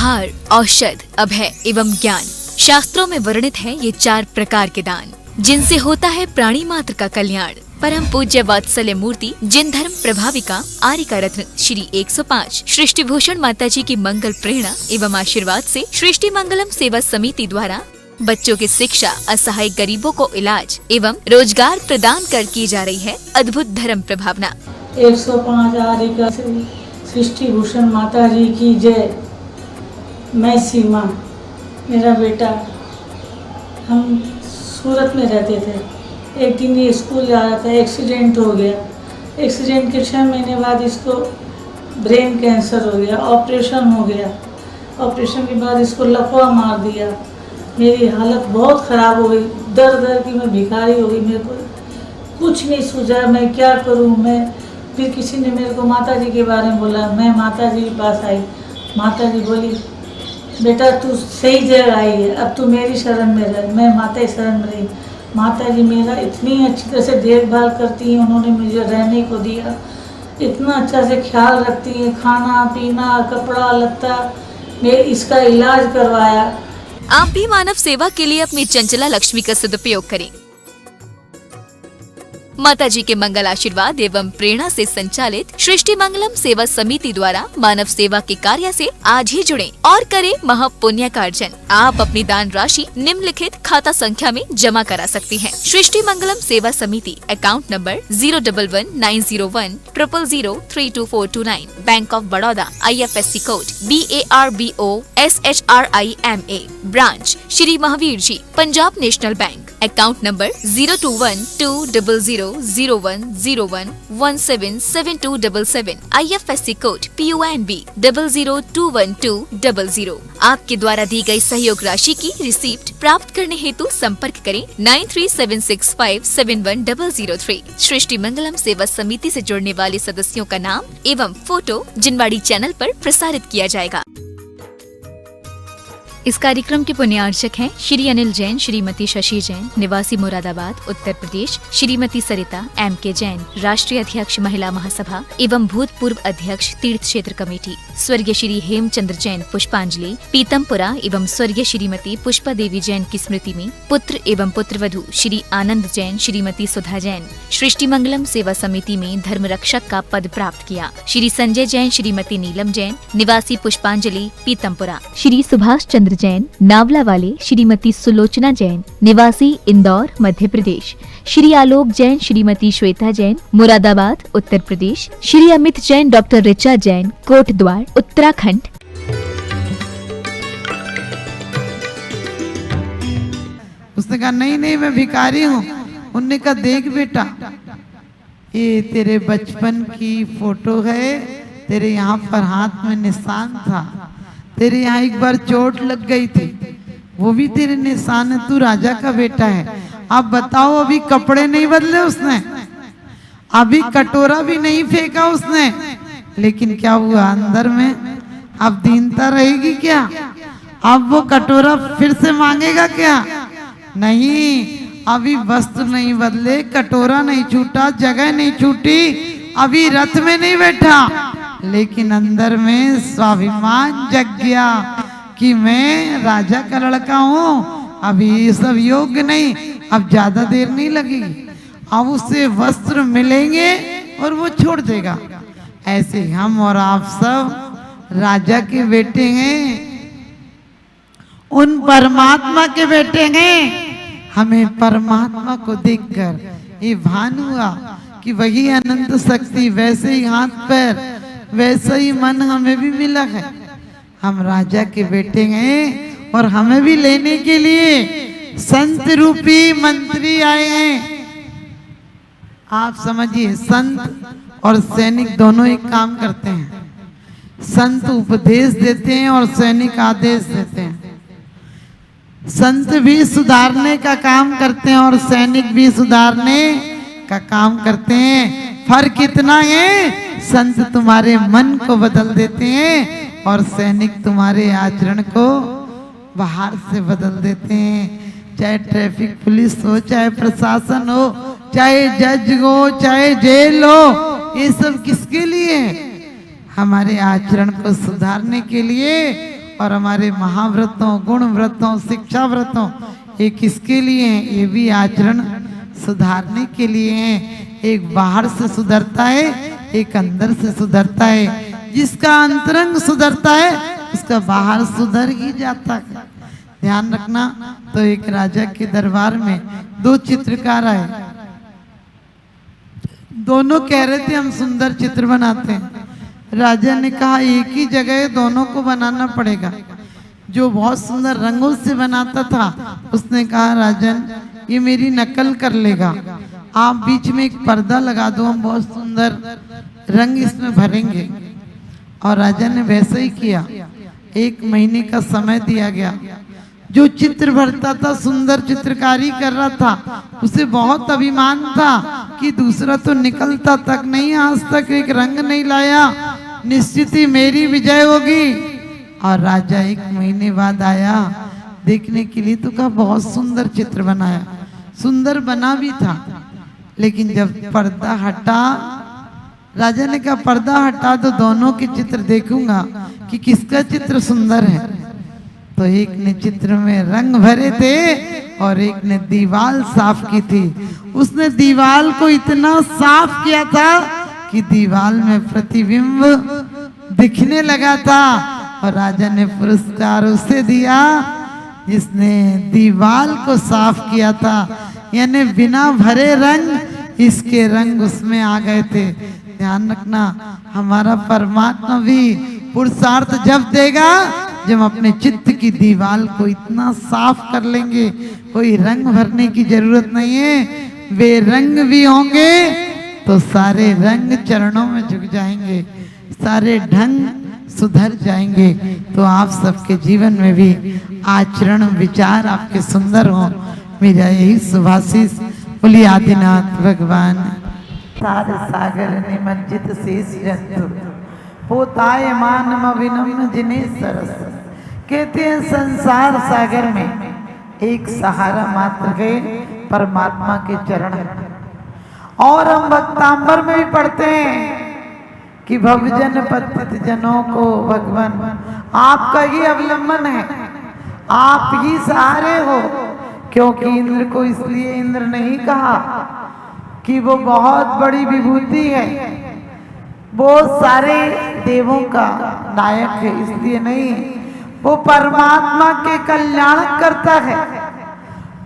आहार, औषध, अभय एवं ज्ञान। शास्त्रों में वर्णित है ये 4 प्रकार के दान, जिनसे होता है प्राणी मात्र का कल्याण। परम पूज्य वात्सल्य मूर्ति जिन धर्म प्रभाविका आर्यिका रत्न श्री 105 सृष्टि भूषण माता जी की मंगल प्रेरणा एवं आशीर्वाद से सृष्टि मंगलम सेवा समिति द्वारा बच्चों की शिक्षा, असहाय गरीबों को इलाज एवं रोजगार प्रदान कर की जा रही है अद्भुत धर्म प्रभावना। 105 आर्यिका सृष्टि भूषण माता जी की जय। मैं सीमा, मेरा बेटा, हम सूरत में रहते थे। एक दिन ये स्कूल जा रहा था, एक्सीडेंट हो गया। एक्सीडेंट के 6 महीने बाद इसको ब्रेन कैंसर हो गया, ऑपरेशन हो गया। ऑपरेशन के बाद इसको लकवा मार दिया। मेरी हालत बहुत ख़राब हो गई, दर दर की मैं भिखारी हो गई। मेरे को कुछ नहीं सूझा, मैं क्या करूं। मैं फिर किसी ने मेरे को माता जी के बारे में बोला। मैं माता जी के पास आई। माता जी बोली, बेटा तू सही जगह आई है, अब तू मेरी शरण में रह। मैं माता की शरण में रही। माता जी मेरा इतनी अच्छी तरह से देखभाल करती हैं। उन्होंने मुझे रहने को दिया, इतना अच्छा से ख्याल रखती हैं, खाना पीना, कपड़ा लत्ता, मैं इसका इलाज करवाया। आप भी मानव सेवा के लिए अपनी चंचला लक्ष्मी का सदुपयोग करें। माता जी के मंगल आशीर्वाद एवं प्रेरणा से संचालित सृष्टि मंगलम सेवा समिति द्वारा मानव सेवा के कार्य से आज ही जुड़ें और करें महापुण्य का अर्जन। आप अपनी दान राशि निम्नलिखित खाता संख्या में जमा करा सकती हैं। सृष्टि Mangalam Seva Samiti, account number 0119010003249, bank of Baroda, IFSC code BARBOSHRIMA, branch Shri Mahavir ji, Punjab national bank, account number 0212001001177277, IFSC code PONB 0021200। आपके द्वारा दी गई सहयोग राशि की रिसीप्ट प्राप्त करने हेतु संपर्क करें 9376571003। सृष्टि मंगलम सेवा समिति से जुड़ने वाले सदस्यों का नाम एवं फोटो जिनवाड़ी चैनल पर प्रसारित किया जाएगा। इस कार्यक्रम के पुण्यार्चक हैं श्री अनिल जैन, श्रीमती शशि जैन, निवासी मुरादाबाद, उत्तर प्रदेश, श्रीमती सरिता MK जैन, राष्ट्रीय अध्यक्ष महिला महासभा एवं भूतपूर्व अध्यक्ष तीर्थ क्षेत्र कमेटी, स्वर्गीय श्री हेमचंद्र जैन पुष्पांजलि पीतमपुरा एवं स्वर्गीय श्रीमती पुष्पा देवी जैन की स्मृति में पुत्र एवं पुत्रवधू श्री आनंद जैन, श्रीमती सुधा जैन सृष्टि मंगलम सेवा समिति में धर्म रक्षक का पद प्राप्त किया। श्री संजय जैन, श्रीमती नीलम जैन, निवासी पुष्पांजलि पीतमपुरा, श्री सुभाष चंद्र जैन नावला वाले, श्रीमती सुलोचना जैन निवासी इंदौर मध्य प्रदेश, श्री आलोक जैन, श्रीमती श्वेता जैन मुरादाबाद उत्तर प्रदेश, श्री अमित जैन, डॉक्टर ऋचा जैन कोटद्वार उत्तराखंड। उसने कहा नहीं मैं भिखारी हूँ। उनने कहा देख बेटा, ये तेरे बचपन की फोटो है, तेरे यहाँ पर हाथ में निशान था, तेरे यहाँ एक बार चोट लग गई थी, वो भी तेरे निशान है, तू राजा का बेटा है। अब बताओ, अभी कपड़े नहीं बदले उसने, अभी कटोरा भी नहीं फेंका उसने, लेकिन क्या हुआ अंदर में? अब दीनता रहेगी क्या? अब वो कटोरा फिर से मांगेगा क्या? नहीं, अभी वस्त्र नहीं बदले, कटोरा नहीं छूटा, जगह नहीं छूटी, अभी रथ में नहीं बैठा, लेकिन अंदर में स्वाभिमान जग गया कि मैं राजा का लड़का हूँ। अभी ये सब योग्य नहीं, अब ज्यादा देर नहीं लगेगी, अब उससे वस्त्र मिलेंगे और वो छोड़ देगा। ऐसे हम और आप सब राजा के बेटे हैं, उन परमात्मा के बेटे हैं। हमें परमात्मा को देखकर ये भान हुआ कि वही अनंत शक्ति, वैसे ही हाथ पैर, वैसा ही मन हमें भी मिला है। हम राजा के बेटे हैं और हमें भी लेने के लिए संत रूपी मंत्री आए हैं। आप समझिए, संत और सैनिक दोनों एक काम करते हैं। संत उपदेश देते हैं और सैनिक आदेश देते हैं। संत भी सुधारने का काम करते हैं और सैनिक भी सुधारने का काम करते हैं। फर्क इतना है, संत तुम्हारे मन को बदल देते हैं और सैनिक तुम्हारे आचरण को बाहर से बदल देते हैं। चाहे ट्रैफिक पुलिस हो, चाहे प्रशासन हो, चाहे जज हो, चाहे जेल हो, ये सब किसके लिए? हमारे आचरण को सुधारने के लिए और हमारे महाव्रतों, गुण व्रतों, शिक्षा व्रतों ये किसके लिए हैं? ये भी आचरण सुधारने के लिए हैं। एक बाहर से सुधरता है, एक अंदर से सुधरता है। जिसका अंतरंग सुधरता है उसका बाहर सुधर ही जाता है। ध्यान रखना। तो एक राजा के दरबार में दो चित्रकार आए, दोनों कह रहे थे हम सुंदर चित्र बनाते हैं। राजा ने कहा एक ही जगह दोनों को बनाना पड़ेगा। जो बहुत सुंदर रंगों से बनाता था उसने कहा राजन ये मेरी नकल कर लेगा, आप बीच में एक पर्दा लगा दो, हम बहुत सुंदर रंग इसमें भरेंगे। और राजा ने वैसा ही किया। 1 महीने का समय दिया गया। जो चित्र भरता था, सुंदर चित्रकारी कर रहा था, उसे बहुत अभिमान था कि दूसरा तो निकलता तक नहीं, आज तक एक रंग नहीं लाया, निश्चित ही मेरी विजय होगी। और राजा 1 महीने बाद आया देखने के लिए, तो कहा बहुत सुंदर चित्र बनाया। सुंदर बना भी था, लेकिन जब पर्दा हटा, राजा ने कहा पर्दा हटा तो दोनों के चित्र देखूंगा कि किसका चित्र सुंदर है। तो एक ने चित्र में रंग भरे थे और एक ने दीवाल साफ की थी। उसने दीवाल को इतना साफ किया था कि दीवाल में प्रतिबिंब दिखने लगा था। और राजा ने पुरस्कार उसे दिया जिसने दीवाल को साफ किया था, यानी बिना भरे रंग इसके रंग उसमें आ गए थे। ध्यान रखना, हमारा परमात्मा भी पुरुषार्थ जब देगा जब हम अपने चित्त की दीवाल को इतना साफ कर लेंगे, कोई रंग भरने की जरूरत नहीं है। वे रंग भी होंगे तो सारे रंग चरणों में झुक जाएंगे, सारे ढंग सुधर जाएंगे। तो आप सबके जीवन में भी आचरण विचार आपके सुंदर हो, मेरा यही शुभाशीष। बोलिए आदिनाथ भगवान। सारे सागर निमज्जित शेष जंतु पोताय मानम विनम्र जिन्हें सरस। कहते हैं संसार सागर में एक सहारा मात्र गए परमात्मा के चरण। और हम भक्तांबर में भी पढ़ते हैं कि भवजन पतित जनों को भगवान आपका ही अवलंबन है, आप ही सहारे हो। क्योंकि इंद्र को इसलिए इंद्र नहीं कहा कि वो बहुत बड़ी विभूति है, वो सारे देवों का नायक है, इसलिए नहीं। वो परमात्मा के कल्याण करता है।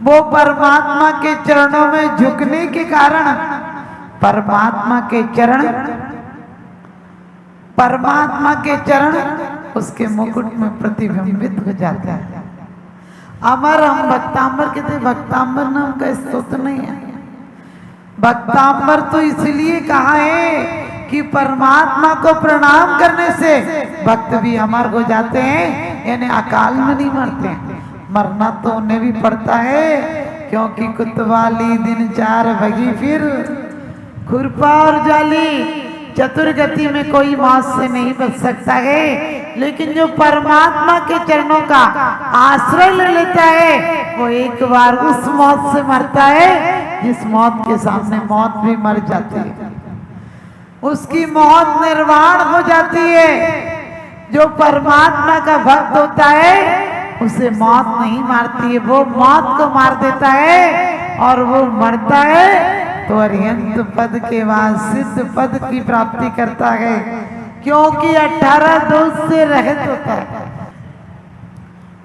वो परमात्मा के चरणों में झुकने के कारण परमात्मा के चरण उसके मुकुट में प्रतिबिंबित हो जाता है। अमर हम भक्तांबर कहते, भक्तांबर नाम का स्तोत्र नहीं है। भक्तांबर तो इसलिए कहा है कि परमात्मा को प्रणाम करने से भक्त भी अमर हो जाते हैं, यानी अकाल में नहीं मरते हैं। मरना तो उन्हें भी पड़ता है, क्योंकि कुतवाली दिन 4 बगी फिर खुरपा और जाली। चतुर्गति में कोई मौत से नहीं बच सकता है, लेकिन जो परमात्मा के चरणों का आश्रय ले लेता है वो एक बार उस मौत से मरता है जिस मौत के सामने मौत भी मर जाती है, उसकी मौत निर्वाण हो जाती है। जो परमात्मा का भक्त होता है उसे मौत नहीं मारती है, वो मौत को मार देता है और वो मरता है तो अरिहंत पद के बाद सिद्ध पद की प्राप्ति करता है, क्योंकि 18 दोष से रहित होता है।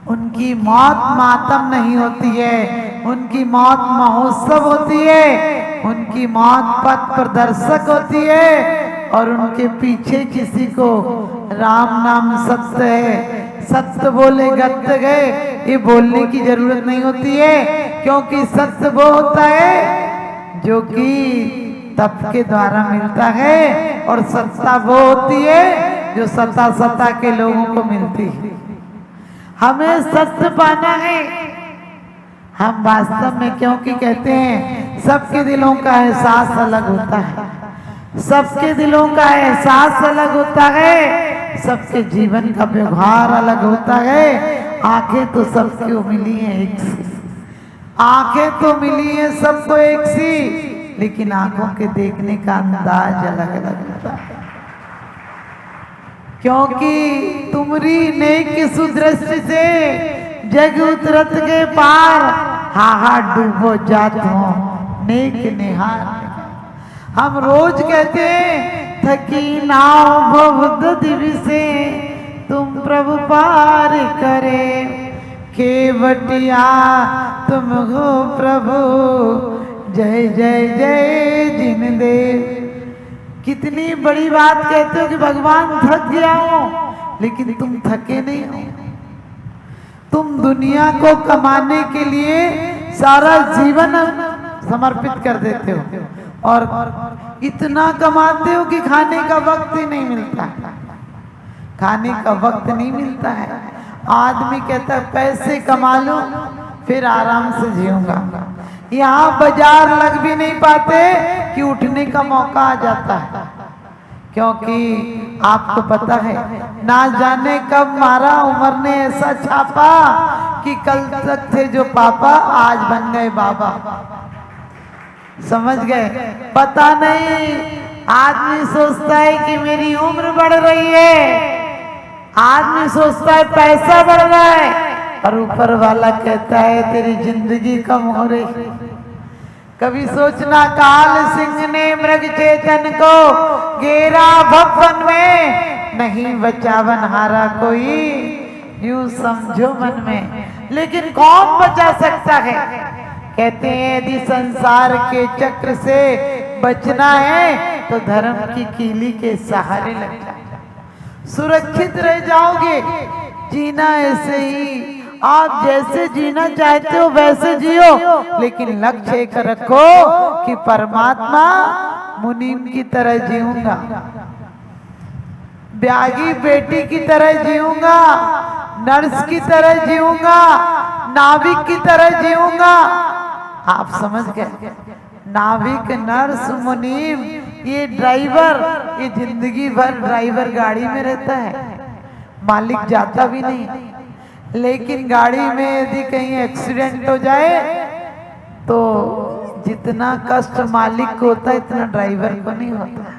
उनकी मौत मातम नहीं होती है, उनकी मौत महोत्सव होती है, उनकी मौत पथ प्रदर्शक होती है। और उनके पीछे किसी को राम नाम सत्य है, सत्य बोले गत गए, ये बोलने की जरूरत नहीं होती है, क्योंकि सत्य वो होता है जो कि तप के द्वारा मिलता है, और सत्ता वो होती है जो सत्ता के लोगों को मिलती है। हमें सत्य पाना है। हम वास्तव में, क्योंकि कहते हैं सबके दिलों का एहसास अलग होता है, सबके दिलों का एहसास अलग होता है, सबके जीवन का व्यवहार अलग होता है। आंखें तो सबको मिली हैं एक सी, आंखें तो मिली है सबको एक सी, लेकिन आंखों के देखने का अंदाज अलग अलग होता है। क्योंकि तुमरी नेक सुदृष्टि से जग उतरत के पार, हाहा डूबो जात हो नेक निहार। हम रोज कहते हैं थकी नाव भव दिवि से तुम प्रभु पार करे, केवटिया तुम हो प्रभु जय जय जय जिन देव। कितनी बड़ी बात कहते हो कि भगवान थक गया हो, लेकिन तुम थके नहीं हो। तुम दुनिया को कमाने के लिए सारा जीवन समर्पित कर देते हो और इतना कमाते हो कि खाने का वक्त ही नहीं मिलता। खाने का वक्त नहीं मिलता है। आदमी कहता है पैसे कमा लो फिर आराम से जीऊंगा। यहाँ बाजार लग भी नहीं पाते कि उठने का मौका आ जाता है, क्योंकि आपको पता है ना जाने कब मारा उम्र ने ऐसा छापा कि कल तक थे जो पापा आज बन गए बाबा। समझ गए? पता नहीं। आदमी सोचता है कि मेरी उम्र बढ़ रही है, आदमी सोचता है पैसा बढ़ रहा है, और ऊपर वाला कहता है तेरी जिंदगी कम हो रही। कभी सोचना काल सिंह ने मृग चेतन को घेरा भवन में, नहीं बचावन हारा कोई, यूं समझो मन में। लेकिन कौन बचा सकता है? कहते हैं यदि संसार के चक्र से बचना है तो धर्म की कीली के सहारे लग जाओ, सुरक्षित रह जाओगे। जीना ऐसे ही, आप जैसे जीना चाहते हो वैसे जियो, लेकिन लक्ष्य एक रखो कि परमात्मा मुनीम की तरह जीऊंगा, ब्यागी बेटी की तरह जीऊंगा, नर्स की तरह जीऊंगा, नाविक की तरह जीऊंगा। आप समझ गए? नाविक, नर्स, मुनीम, ये ड्राइवर, ये जिंदगी भर ड्राइवर गाड़ी में रहता है, मालिक जाता भी नहीं। लेकिन गाड़ी में यदि कहीं एक्सीडेंट हो जाए तो जितना कष्ट मालिक को होता है इतना ड्राइवर को नहीं होता।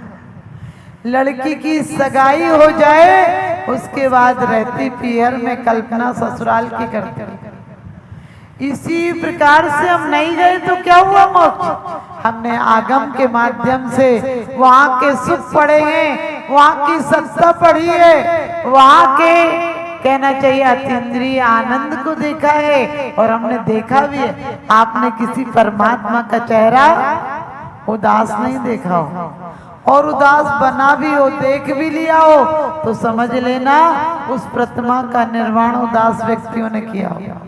लड़की की सगाई हो जाए उसके बाद रहती पीहर में कल्पना ससुराल की करते। इसी प्रकार से हम नहीं गए तो क्या हुआ मोक्ष? हमने आगम के माध्यम से वहां के सुख पढ़े हैं, वहां की सत्ता पढ़ी है, वहां के कहना चाहिए अतीन्द्रिय आनंद को देखा है, और हमने देखा भी है। आपने किसी परमात्मा का चेहरा उदास नहीं देखा हो, और उदास बना भी हो, देख भी लिया हो, तो समझ लेना उस प्रतिमा का निर्माण उदास व्यक्तियों ने किया हो।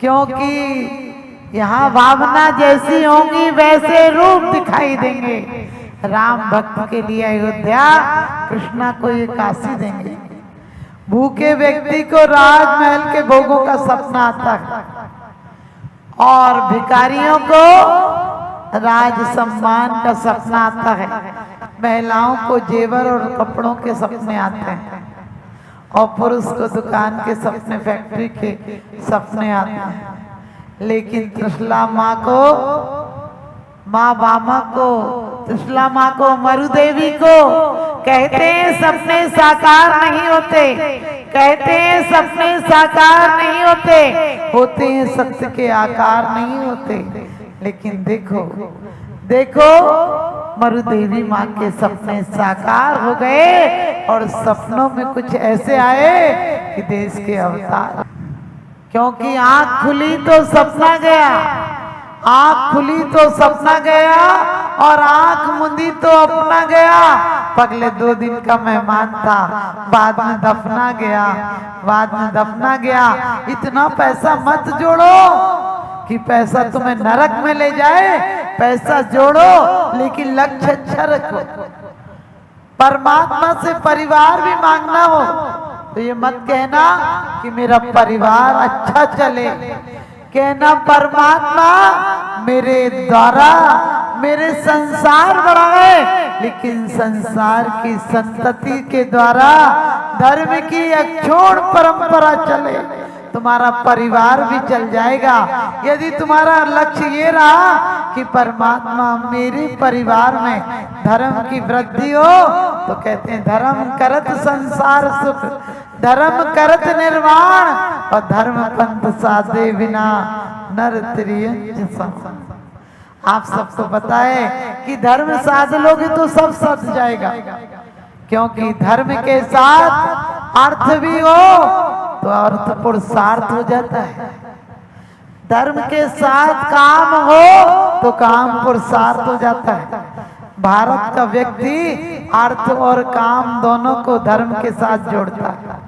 क्योंकि यहाँ भावना जैसी होंगी वैसे रूप दिखाई देंगे। राम भक्त के लिए अयोध्या, कृष्णा को ये काशी देंगे। भूखे व्यक्ति को राजमहल के भोगों का सपना आता है, और भिखारियों को राज सम्मान का सपना आता है। महिलाओं को जेवर और कपड़ों के सपने आते हैं, और पुरुष को दुकान के सपने, फैक्ट्री के सपने आते हैं। लेकिन त्रिशला माँ को, माँ बामा को, त्रिशला माँ को, मरुदेवी को कहते हैं सपने साकार नहीं होते, कहते हैं सपने साकार नहीं होते, होते हैं सत्य के आकार नहीं होते। लेकिन देखो देखो मरुदेवी माँ के सपने साकार हो गए, और सपनों में कुछ ऐसे आए कि देश के अवतार। क्योंकि आंख खुली तो सपना गया, आंख खुली तो सपना गया, और आंख मुंदी तो अपना गया। पगले 2 दिन का मेहमान था, बाद में दफना गया, बाद में दफना गया। इतना पैसा मत जोड़ो कि पैसा तुम्हें नरक में ले जाए, पैसा जोड़ो लेकिन लक्ष्य अच्छा रखो। परमात्मा से परिवार भी मांगना हो तो ये मत कहना कि मेरा परिवार अच्छा चले, कहना परमात्मा मेरे द्वारा मेरे संसार बढ़ाए, लेकिन संसार की संतति के द्वारा धर्म की अक्षुण्ण परंपरा चले, तुम्हारा परिवार भी चल जाएगा। यदि तुम्हारा लक्ष्य ये रहा कि परमात्मा मेरे परिवार में धर्म की वृद्धि हो, तो कहते हैं धर्म करत संसार सुख, धर्म करत निर्वाण, और धर्म पंथ साधे बिना नर त्रियंच सम। आप सबको पता है कि धर्म साध लोगे तो सब सध जाएगा, क्योंकि धर्म के साथ अर्थ भी हो तो अर्थ पुरुषार्थ हो जाता है, धर्म के साथ काम हो तो काम पुरुषार्थ हो जाता है। भारत का व्यक्ति अर्थ और काम दोनों को धर्म के साथ जोड़ता है।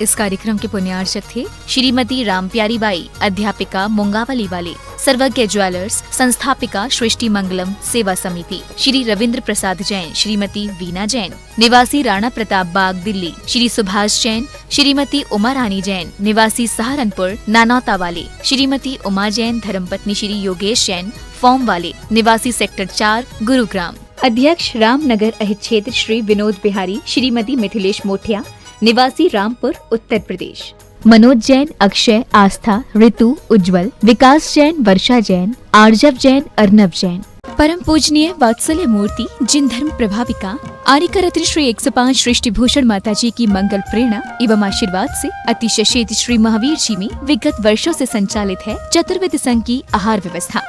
इस कार्यक्रम के पुण्यार्चक थे श्रीमती रामप्यारी बाई, अध्यापिका मुंगावली वाले, सर्वज्ञ ज्वेलर्स, संस्थापिका सृष्टि मंगलम सेवा समिति, श्री रविंद्र प्रसाद जैन, श्रीमती वीना जैन, निवासी राणा प्रताप बाग दिल्ली, श्री सुभाष जैन, श्रीमती उमा रानी जैन, निवासी सहारनपुर नानौता वाले, श्रीमती उमा जैन, धर्मपत्नी श्री योगेश जैन, फॉर्म वाले, निवासी सेक्टर 4 गुरुग्राम, अध्यक्ष रामनगर अहित क्षेत्र श्री विनोद बिहारी, श्रीमती मिथिलेश मोठिया, निवासी रामपुर उत्तर प्रदेश, मनोज जैन, अक्षय, आस्था, ऋतु, उज्जवल, विकास जैन, वर्षा जैन, आर्जव जैन, अर्नव जैन। परम पूजनीय वात्सल्य मूर्ति जिन धर्म प्रभाविका आर्यका रत्न श्री 105 सृष्टि भूषण माता जी की मंगल प्रेरणा एवं आशीर्वाद से अतिशय क्षेत्र श्री महावीर जी में विगत वर्षों से संचालित है चतुर्वेद संघ की आहार व्यवस्था,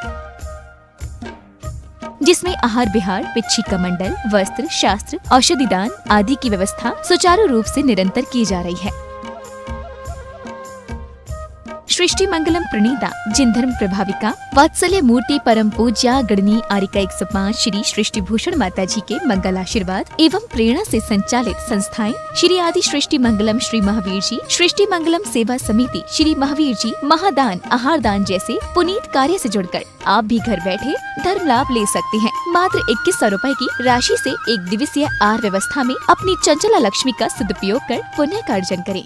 जिसमें आहार विहार, पिच्छी मंडल, वस्त्र, शास्त्र, औषधि दान आदि की व्यवस्था सुचारू रूप से निरंतर की जा रही है। सृष्टि मंगलम प्रणीता जिन धर्म प्रभाविका वात्सल्य मूर्ति परम पूज्या गणनी आर्यका 105 श्री सृष्टि भूषण माता जी के मंगल आशीर्वाद एवं प्रेरणा से संचालित संस्थाएं श्री आदि सृष्टि मंगलम श्री महावीर जी, सृष्टि मंगलम सेवा समिति श्री महावीर जी, महादान, आहार दान जैसे पुनीत कार्य से जुड़कर आप भी घर बैठे धर्म लाभ ले सकते हैं। मात्र 2100 रुपए की राशि से एक दिवसीय आहार व्यवस्था में अपनी चंचला लक्ष्मी का सदुपयोग कर पुण्य का अर्जन करें।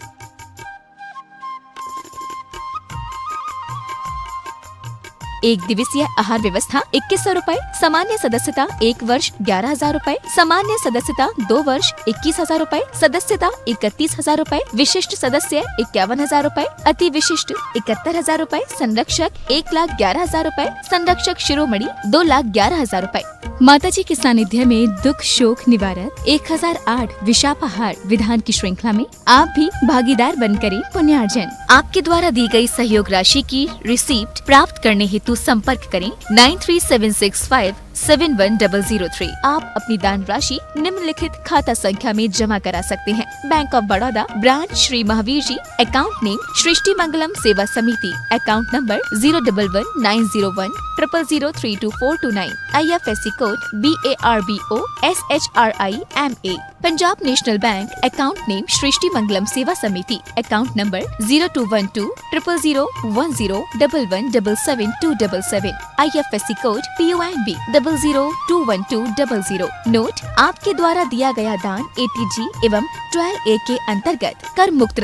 एक दिवसीय आहार व्यवस्था 2100 रुपए, सामान्य सदस्यता 1 वर्ष 11,000 रुपए, सामान्य सदस्यता 2 वर्ष 21,000 रुपए, सदस्यता 31,000 रुपए, विशिष्ट सदस्य 51,000 रुपए, अति विशिष्ट 71,000 रुपए, संरक्षक 1,11,000 रुपए, संरक्षक शिरोमणि 2,11,000 रुपए। माता जी के सानिध्य में दुख शोक निवारक 1008 विशापाहार विधान की श्रृंखला में आप भी भागीदार बन करें पुण्यार्जन। आपके द्वारा दी गई सहयोग राशि की रिसीप्ट प्राप्त करने हेतु संपर्क करें 9376571003। आप अपनी दान राशि निम्नलिखित खाता संख्या में जमा करा सकते हैं। Bank of Baroda, branch Shri Mahavir ji, account name Srishti Mangalam Seva Samiti, account number 011901000322429, IFSC code BARBO SHRIMA। Punjab national bank, account name Srishti Mangalam Seva Samiti, account number 0212000111777277, IFSC code PONB 00212000। Note: आपके द्वारा दिया गया दान ATG एवं 12A के अंतर्गत कर मुक्त